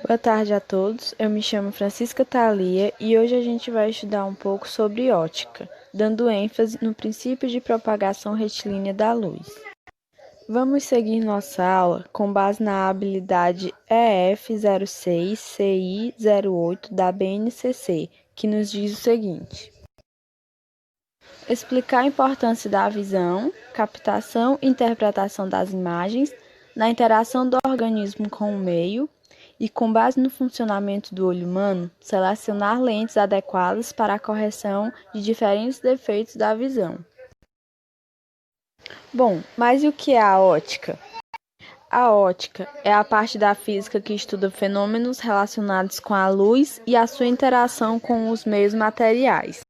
Boa tarde a todos, eu me chamo Francisca Thalia e hoje a gente vai estudar um pouco sobre ótica, dando ênfase no princípio de propagação retilínea da luz. Vamos seguir nossa aula com base na habilidade EF06-CI08 da BNCC, que nos diz o seguinte: explicar a importância da visão, captação e interpretação das imagens, na interação do organismo com o meio, e, com base no funcionamento do olho humano, selecionar lentes adequadas para a correção de diferentes defeitos da visão. Bom, mas e o que é a ótica? A ótica é a parte da física que estuda fenômenos relacionados com a luz e a sua interação com os meios materiais.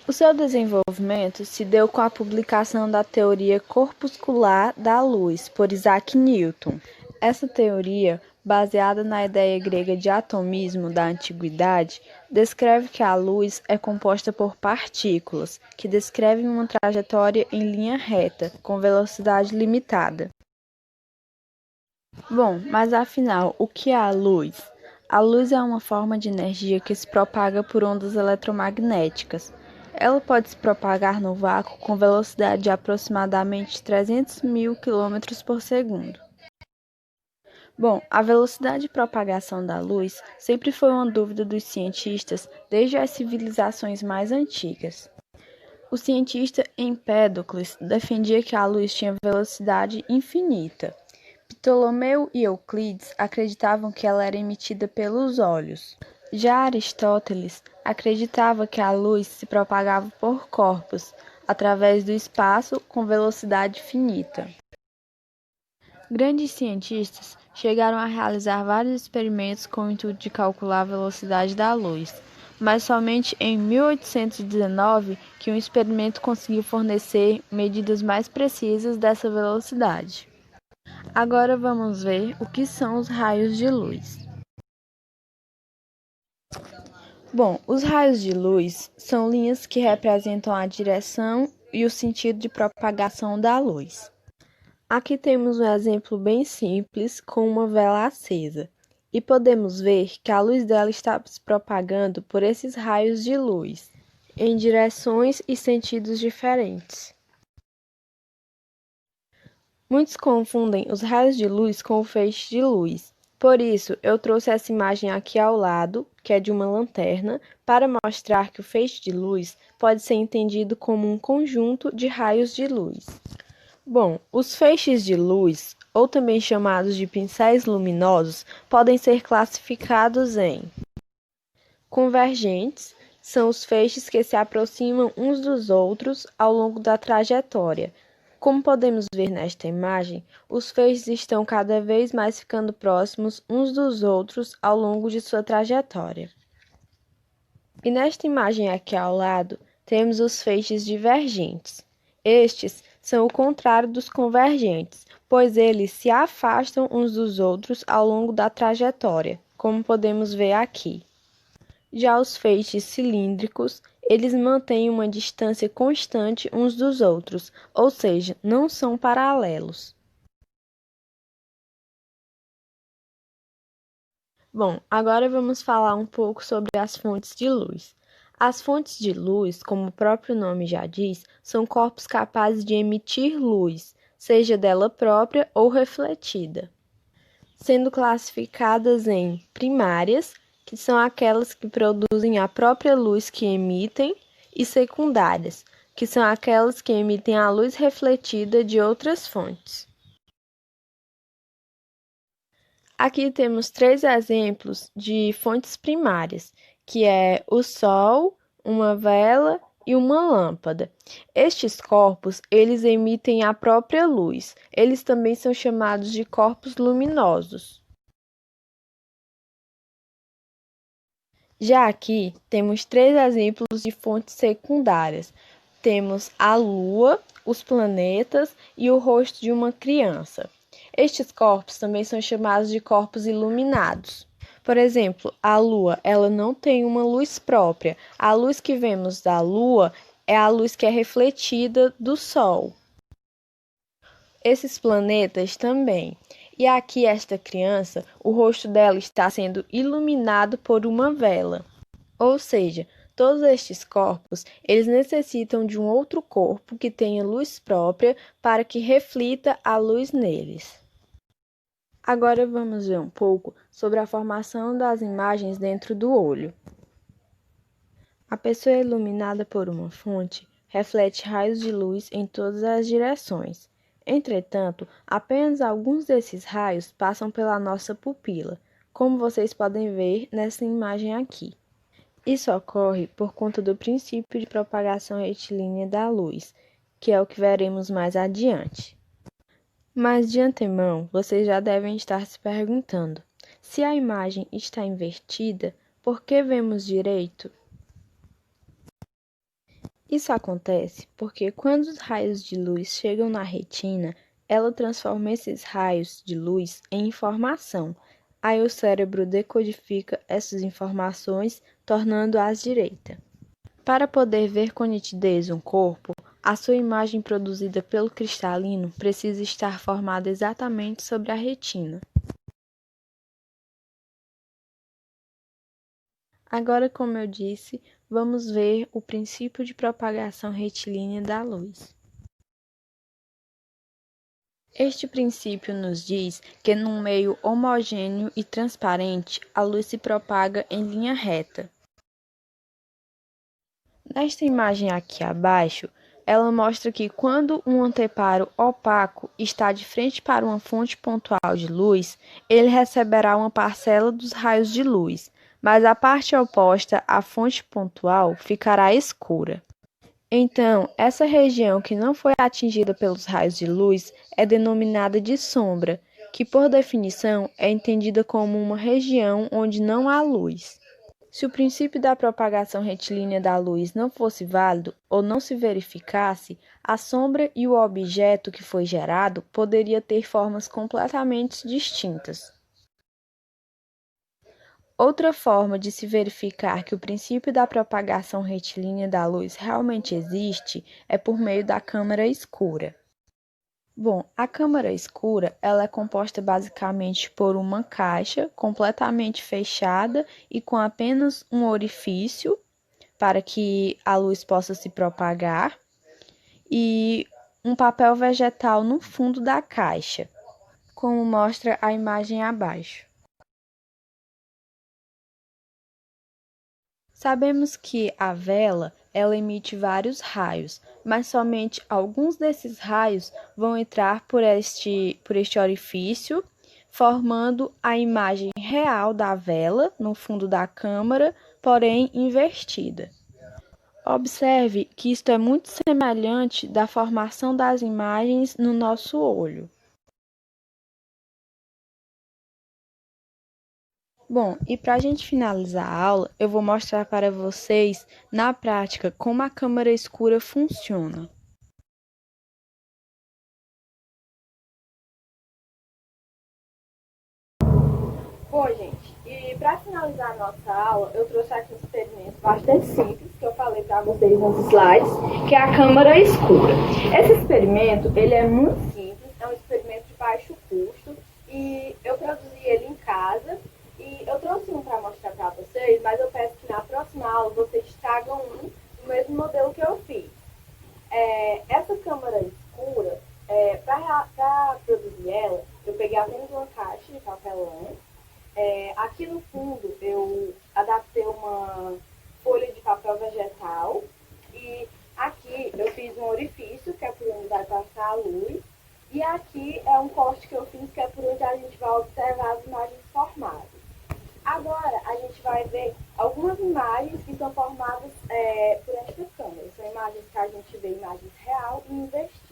O seu desenvolvimento se deu com a publicação da teoria corpuscular da luz por Isaac Newton. Essa teoria, baseada na ideia grega de atomismo da antiguidade, descreve que a luz é composta por partículas, que descrevem uma trajetória em linha reta, com velocidade limitada. Bom, mas afinal, o que é a luz? A luz é uma forma de energia que se propaga por ondas eletromagnéticas. Ela pode se propagar no vácuo com velocidade de aproximadamente 300.000 km por segundo. Bom, a velocidade de propagação da luz sempre foi uma dúvida dos cientistas desde as civilizações mais antigas. O cientista Empédocles defendia que a luz tinha velocidade infinita. Ptolomeu e Euclides acreditavam que ela era emitida pelos olhos. Já Aristóteles acreditava que a luz se propagava por corpos, através do espaço com velocidade finita. Grandes cientistas chegaram a realizar vários experimentos com o intuito de calcular a velocidade da luz, mas somente em 1819 que um experimento conseguiu fornecer medidas mais precisas dessa velocidade. Agora vamos ver o que são os raios de luz. Bom, os raios de luz são linhas que representam a direção e o sentido de propagação da luz. Aqui temos um exemplo bem simples com uma vela acesa, e podemos ver que a luz dela está se propagando por esses raios de luz, em direções e sentidos diferentes. Muitos confundem os raios de luz com o feixe de luz. Por isso, eu trouxe essa imagem aqui ao lado, que é de uma lanterna, para mostrar que o feixe de luz pode ser entendido como um conjunto de raios de luz. Bom, os feixes de luz, ou também chamados de pincéis luminosos, podem ser classificados em convergentes, são os feixes que se aproximam uns dos outros ao longo da trajetória. Como podemos ver nesta imagem, os feixes estão cada vez mais ficando próximos uns dos outros ao longo de sua trajetória. E nesta imagem aqui ao lado, temos os feixes divergentes. Estes são o contrário dos convergentes, pois eles se afastam uns dos outros ao longo da trajetória, como podemos ver aqui. Já os feixes cilíndricos, eles mantêm uma distância constante uns dos outros, ou seja, não são paralelos. Bom, agora vamos falar um pouco sobre as fontes de luz. As fontes de luz, como o próprio nome já diz, são corpos capazes de emitir luz, seja dela própria ou refletida, sendo classificadas em primárias, que são aquelas que produzem a própria luz que emitem, e secundárias, que são aquelas que emitem a luz refletida de outras fontes. Aqui temos 3 exemplos de fontes primárias, que é o Sol, uma vela e uma lâmpada. Estes corpos, eles emitem a própria luz. Eles também são chamados de corpos luminosos. Já aqui temos 3 exemplos de fontes secundárias. Temos a Lua, os planetas e o rosto de uma criança. Estes corpos também são chamados de corpos iluminados. Por exemplo, a Lua, ela não tem uma luz própria. A luz que vemos da Lua é a luz que é refletida do Sol. Esses planetas também. E aqui esta criança, o rosto dela está sendo iluminado por uma vela. Ou seja, todos estes corpos, eles necessitam de um outro corpo que tenha luz própria para que reflita a luz neles. Agora vamos ver um pouco sobre a formação das imagens dentro do olho. A pessoa iluminada por uma fonte reflete raios de luz em todas as direções. Entretanto, apenas alguns desses raios passam pela nossa pupila, como vocês podem ver nessa imagem aqui. Isso ocorre por conta do princípio de propagação retilínea da luz, que é o que veremos mais adiante. Mas de antemão, vocês já devem estar se perguntando: se a imagem está invertida, por que vemos direito? Isso acontece porque quando os raios de luz chegam na retina, ela transforma esses raios de luz em informação. Aí o cérebro decodifica essas informações, tornando-as direita. Para poder ver com nitidez um corpo, a sua imagem produzida pelo cristalino precisa estar formada exatamente sobre a retina. Agora, como eu disse, vamos ver o princípio de propagação retilínea da luz. Este princípio nos diz que num meio homogêneo e transparente, a luz se propaga em linha reta. Nesta imagem aqui abaixo, ela mostra que quando um anteparo opaco está de frente para uma fonte pontual de luz, ele receberá uma parcela dos raios de luz, mas a parte oposta à fonte pontual ficará escura. Então, essa região que não foi atingida pelos raios de luz é denominada de sombra, que por definição é entendida como uma região onde não há luz. Se o princípio da propagação retilínea da luz não fosse válido ou não se verificasse, a sombra e o objeto que foi gerado poderia ter formas completamente distintas. Outra forma de se verificar que o princípio da propagação retilínea da luz realmente existe é por meio da câmara escura. Bom, a câmara escura ela é composta basicamente por uma caixa completamente fechada e com apenas um orifício para que a luz possa se propagar e um papel vegetal no fundo da caixa, como mostra a imagem abaixo. Sabemos que a vela ela emite vários raios, mas somente alguns desses raios vão entrar por este orifício, formando a imagem real da vela no fundo da câmara, porém invertida. Observe que isto é muito semelhante da formação das imagens no nosso olho. Bom, e para a gente finalizar a aula, eu vou mostrar para vocês, na prática, como a câmara escura funciona. Bom, gente, e para finalizar a nossa aula, eu trouxe aqui um experimento bastante simples, que eu falei para vocês nos slides, que é a câmara escura. Esse experimento, ele é muito simples, é um experimento de baixo custo, e eu produzi ele em casa, e eu trouxe um para mostrar para vocês, mas eu peço que na próxima aula vocês tragam um do mesmo modelo que eu fiz. Essa câmara escura, para produzir ela, eu peguei apenas uma caixa de papelão. Aqui no fundo eu adaptei uma folha de papel vegetal e aqui eu fiz um orifício, que é por onde vai passar a luz, e aqui é um corte que eu fiz, que é por onde a gente vai observar as imagens formadas. Agora a gente vai ver algumas imagens que são formadas por esta câmera. São imagens que a gente vê imagens real e invertida.